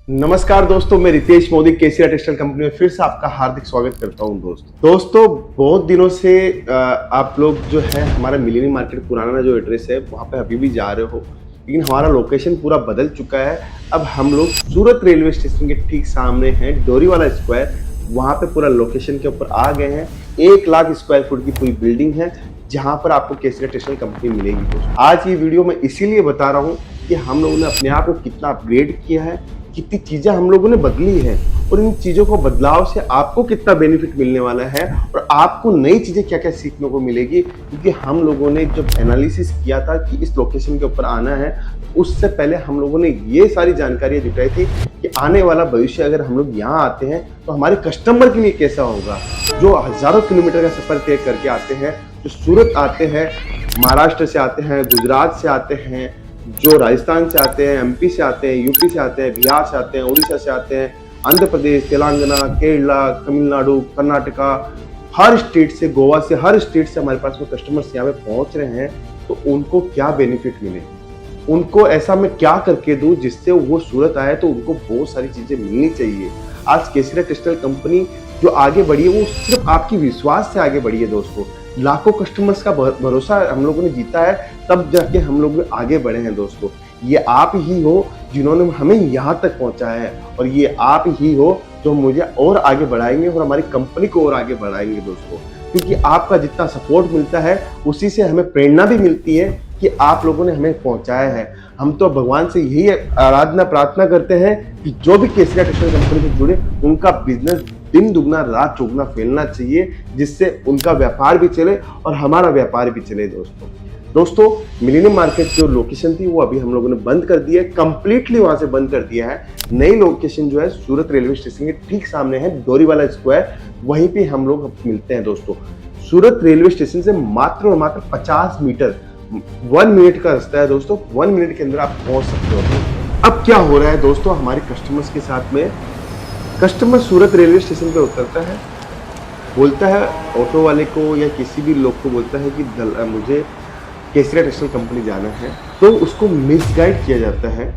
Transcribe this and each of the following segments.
नमस्कार दोस्तों, मैं रितेश मोदी केसीआर टेक्सटाइल कंपनी में फिर से आपका हार्दिक स्वागत करता हूं। दोस्तों बहुत दिनों से आप लोग जो है हमारा मिलेनियम मार्केट पुराना जो एड्रेस है वहां पे अभी भी जा रहे हो, लेकिन हमारा लोकेशन पूरा बदल चुका है। अब हम लोग सूरत रेलवे स्टेशन के ठीक सामने हैं, डोरीवाला स्क्वायर, वहां पे पूरा लोकेशन के ऊपर आ गए हैं। 1 लाख स्क्वायर फुट की पूरी बिल्डिंग है जहां पर आपको केसीआर टेक्सटाइल कंपनी मिलेगी। दोस्तों आज ये वीडियो मैं इसीलिए बता रहा हूँ कि हम लोगों ने अपने आप को कितना अपग्रेड किया है, कितनी चीजें हम लोगों ने बदली है और इन चीजों को बदलाव से आपको कितना बेनिफिट मिलने वाला है और आपको नई चीजें क्या क्या सीखने को मिलेगी। क्योंकि हम लोगों ने जब एनालिसिस किया था कि इस लोकेशन के ऊपर आना है, उससे पहले हम लोगों ने ये सारी जानकारियां जुटाई थी कि आने वाला भविष्य अगर हम लोग यहाँ आते हैं तो हमारे कस्टमर के लिए कैसा होगा, जो हजारों किलोमीटर का सफर तय करके आते हैं, जो सूरत आते हैं, महाराष्ट्र से आते हैं, गुजरात से आते हैं, जो राजस्थान से आते हैं, एमपी से आते हैं, यूपी से आते हैं, बिहार से आते हैं, उड़ीसा से आते हैं, आंध्र प्रदेश, तेलंगाना, केरला, तमिलनाडु, कर्नाटका, हर स्टेट से, गोवा से, हर स्टेट से हमारे पास में कस्टमर्स यहाँ पे पहुंच रहे हैं। तो उनको क्या बेनिफिट मिले, उनको ऐसा मैं क्या करके दूं जिससे वो सूरत आए, तो उनको बहुत सारी चीजें मिलनी चाहिए। आज केसीआर टेक्सटाइल कंपनी जो आगे बढ़ी है वो सिर्फ आपकी विश्वास से आगे बढ़ी है। दोस्तों लाखों कस्टमर्स का भरोसा हम लोगों ने जीता है, तब जाके हम लोग आगे बढ़े हैं। दोस्तों ये आप ही हो जिन्होंने हमें यहाँ तक पहुँचाया है और ये आप ही हो जो मुझे और आगे बढ़ाएंगे और हमारी कंपनी को और आगे बढ़ाएंगे। दोस्तों क्योंकि आपका जितना सपोर्ट मिलता है उसी से हमें प्रेरणा भी मिलती है कि आप लोगों ने हमें पहुंचाया है। हम तो भगवान से यही आराधना प्रार्थना करते हैं कि जो भी केसीआर टेक्सटाइल कंपनी से जुड़े उनका बिजनेस दिन दुगना रात चौगुना फैलना चाहिए, जिससे उनका व्यापार भी चले और हमारा व्यापार भी चले। दोस्तों मिलेनियम मार्केट जो लोकेशन थी वो अभी हम लोगों ने बंद कर दी है, कंप्लीटली वहां से बंद कर दिया है। नई लोकेशन जो है सूरत रेलवे स्टेशन के ठीक सामने है, डोरीवाला स्क्वायर, वहीं पे हम लोग मिलते हैं। दोस्तों सूरत रेलवे स्टेशन से मात्र और मात्र 50 मीटर 1 मिनट का रास्ता है। दोस्तों 1 मिनट के अंदर आप पहुंच सकते हो। अब क्या हो रहा है दोस्तों, हमारे कस्टमर्स के साथ में, कस्टमर सूरत रेलवे स्टेशन पे उतरता है, बोलता है ऑटो वाले को या किसी भी लोग को बोलता है कि मुझे केसीआर टेक्सटाइल कंपनी जाना है, तो उसको मिसगाइड किया जाता है।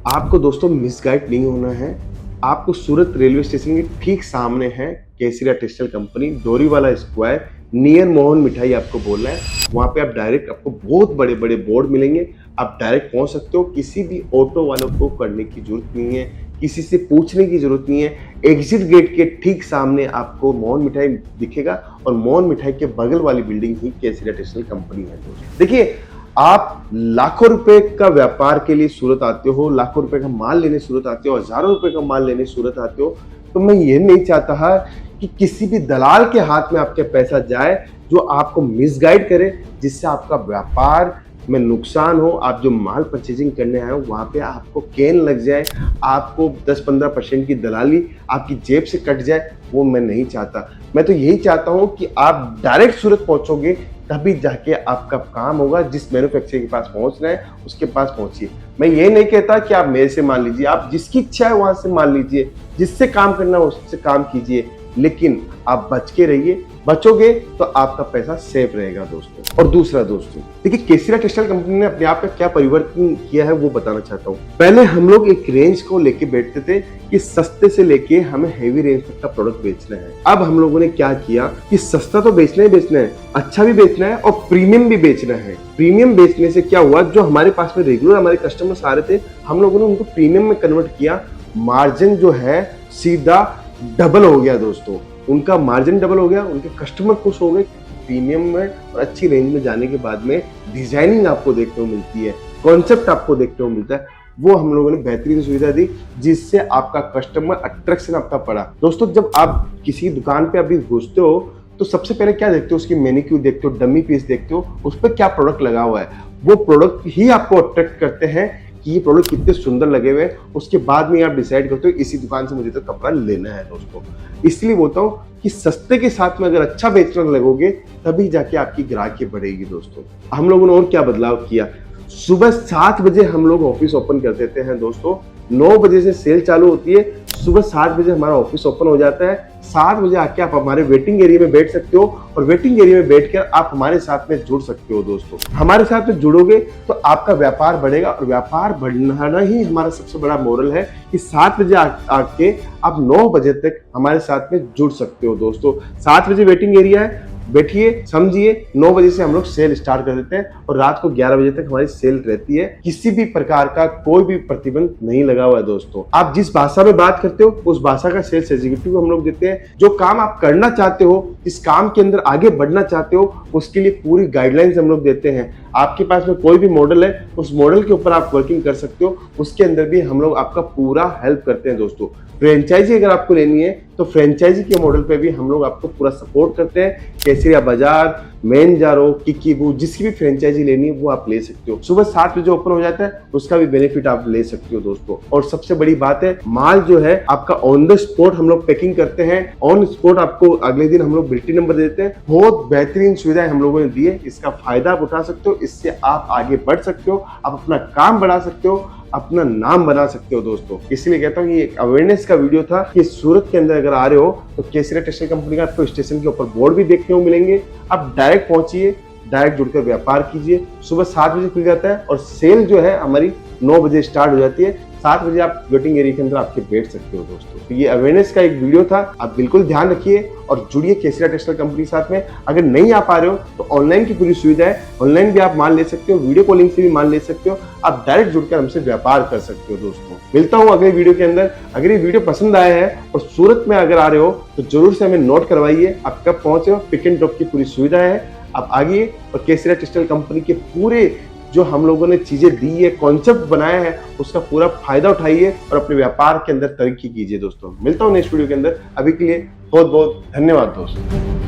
आपको दोस्तों मिसगाइड नहीं होना है, आपको सूरत रेलवे स्टेशन के ठीक सामने है KCR textile company, Doriwala square, near Mohan Mithai आपको बोलना है। वहाँ पे आप डायरेक्ट, आपको बहुत बड़े बड़े बोर्ड मिलेंगे, आप डायरेक्ट पहुँच सकते हो। किसी भी ऑटो वालों को करने की जरूरत नहीं है, किसी से पूछने की जरूरत नहीं है। एग्जिट गेट के ठीक सामने आपको मोहन मिठाई दिखेगा और मोहन मिठाई के बगल वाली बिल्डिंग ही केसीआर टेक्सटाइल कंपनी है। देखिए आप लाखों रुपए का व्यापार के लिए सूरत आते हो, लाखों रुपए का माल लेने सूरत आते हो, हजारों रुपए का माल लेने सूरत आते हो, तो मैं ये नहीं चाहता कि किसी भी दलाल के हाथ में आपके पैसा जाए जो आपको मिसगाइड करे, जिससे आपका व्यापार में नुकसान हो। आप जो माल परचेजिंग करने आए हो वहाँ पे आपको कैन लग जाए, आपको 10-15% की दलाली आपकी जेब से कट जाए, वो मैं नहीं चाहता। मैं तो यही चाहता हूँ कि आप डायरेक्ट सूरत पहुँचोगे तभी जाके आपका काम होगा। जिस मैन्युफैक्चरर के पास पहुँचना है उसके पास पहुँचिए। मैं ये नहीं कहता कि आप मेरे से माल लीजिए, आप जिसकी इच्छा है वहाँ से माल लीजिए, जिससे काम करना है उससे काम कीजिए, लेकिन आप बच के रहिए। बचोगे तो आपका पैसा सेफ रहेगा। दोस्तों और दूसरा दोस्तों देखिए, केसीआर टेक्सटाइल कंपनी ने अपने आप में क्या परिवर्तन किया है वो बताना चाहता हूँ। पहले हम लोग एक रेंज को लेके बैठते थे कि सस्ते से लेके हमें हेवी रेंज तक का प्रोडक्ट बेचना है। अब हम लोगों ने क्या किया कि सस्ता तो बेचना ही बेचना है, अच्छा भी बेचना है और प्रीमियम भी बेचना है। प्रीमियम बेचने से क्या हुआ, जो हमारे पास में रेगुलर हमारे कस्टमर्स आ रहे थे, हम लोगों ने उनको प्रीमियम में कन्वर्ट किया। मार्जिन जो है सीधा डबल हो गया। दोस्तों उनका मार्जिन डबल हो गया, उनके कस्टमर खुश हो गए। प्रीमियम में और अच्छी रेंज में जाने के बाद में डिजाइनिंग आपको देखने को मिलती है, कॉन्सेप्ट आपको देखने को मिलता है, वो हम लोगों ने बेहतरीन सुविधा दी, जिससे आपका कस्टमर अट्रैक्शन आपका पड़ा। दोस्तों जब आप किसी दुकान पे अभी घुसते हो तो सबसे पहले क्या देखते हो, उसकी मेन्यू देखते हो, डमी पीस देखते हो, उस पर क्या प्रोडक्ट लगा हुआ है। वो प्रोडक्ट ही आपको अट्रैक्ट करते हैं कि ये प्रोडक्ट कितने सुंदर लगे हुए हैं। उसके बाद में आप डिसाइड करते हो इसी दुकान से मुझे तो कपड़ा लेना है। दोस्तों इसलिए बोलता हूँ कि सस्ते के साथ में अगर अच्छा बेचने लगोगे तभी जाके आपकी ग्राहकी बढ़ेगी। दोस्तों हम लोगों ने और क्या बदलाव किया, सुबह 7 बजे हम लोग ऑफिस ओपन कर देते हैं। दोस्तों 9 बजे से सेल चालू होती है, सुबह 7 बजे हमारा ऑफिस ओपन हो जाता है। 7 बजे आके आप हमारे वेटिंग एरिया में बैठ सकते हो और वेटिंग एरिया में बैठकर आप हमारे साथ में जुड़ सकते हो दोस्तों। हमारे साथ में जुड़ोगे तो आपका व्यापार बढ़ेगा और व्यापार बढ़ाना ही हमारा सबसे बड़ा मोरल है कि 7 बजे आके आप 9 बजे तक हमारे साथ में जुड़ सकते हो दोस्तों। 7 बजे वेटिंग एरिया है, बैठिए, समझिए। 9 बजे से हम लोग सेल स्टार्ट कर देते हैं और रात को 11 बजे तक हमारी सेल रहती है। किसी भी प्रकार का कोई भी प्रतिबंध नहीं लगा हुआ है दोस्तों। आप जिस भाषा में बात करते हो उस भाषा का सेल्स एग्जीक्यूटिव हम लोग देते हैं। जो काम आप करना चाहते हो, इस काम के अंदर आगे बढ़ना चाहते हो, उसके लिए पूरी गाइडलाइंस हम लोग देते हैं। आपके पास में कोई भी मॉडल है, उस मॉडल के ऊपर आप वर्किंग कर सकते हो, उसके अंदर भी हम लोग आपका पूरा हेल्प करते हैं दोस्तों। फ्रेंचाइजी अगर आपको लेनी है तो फ्रेंचाइजी के मॉडल पे भी हम लोग आपको पूरा सपोर्ट करते हैं। केसरिया बाजार, मेंजारो, किकीबू, जिसकी भी फ्रेंचाइजी लेनी है वो आप ले सकते हो। सुबह 7 बजे ओपन हो जाता है, उसका भी बेनिफिट आप ले सकते हो दोस्तों। और सबसे बड़ी बात है, माल जो है आपका ऑन द स्पॉट हम लोग पैकिंग करते हैं। ऑन स्पॉट आपको अगले दिन हम लोग बिल्टी नंबर देते हैं। बहुत बेहतरीन सुविधाएं हम लोगों ने दी है, इसका फायदा आप उठा सकते हो। इससे आप आगे बढ़ सकते हो, आप अपना काम बढ़ा सकते हो, अपना नाम बना सकते हो दोस्तों। इसलिए कहता हूँ ये एक अवेयरनेस का वीडियो था कि सूरत के अंदर अगर आ रहे हो तो केसरिया टेक्सटाइल कंपनी का आपको स्टेशन के ऊपर बोर्ड भी देखने को मिलेंगे। आप डायरेक्ट पहुंचिए, डायरेक्ट जुड़कर व्यापार कीजिए। सुबह 7 बजे खुल जाता है और सेल जो है हमारी 9 बजे स्टार्ट हो जाती है। 7 बजे आप वेटिंग एरिया के अंदर आपके बैठ सकते हो दोस्तों। तो ये अवेयरनेस का एक वीडियो था, आप बिल्कुल ध्यान रखिए और जुड़िए केसरिया टेक्सटाइल कंपनी के साथ में। अगर नहीं आ पा रहे हो तो ऑनलाइन की पूरी सुविधा है, ऑनलाइन भी आप माल ले सकते हो, वीडियो कॉलिंग से भी माल ले सकते हो, आप डायरेक्ट जुड़कर हमसे व्यापार कर सकते हो दोस्तों। मिलता हूँ अगले वीडियो के अंदर। अगर ये वीडियो पसंद आया है और सूरत में अगर आ रहे हो तो जरूर से हमें नोट करवाइए आप कब पहुंचे हो। पिक एंड ड्रॉप की पूरी सुविधा है, आप आइए और केसरिया टेक्सटाइल कंपनी के पूरे जो हम लोगों ने चीजें दी है, कॉन्सेप्ट बनाया है, उसका पूरा फायदा उठाइए और अपने व्यापार के अंदर तरक्की कीजिए दोस्तों। मिलता हूँ नेक्स्ट वीडियो के अंदर। अभी के लिए बहुत बहुत धन्यवाद दोस्तों।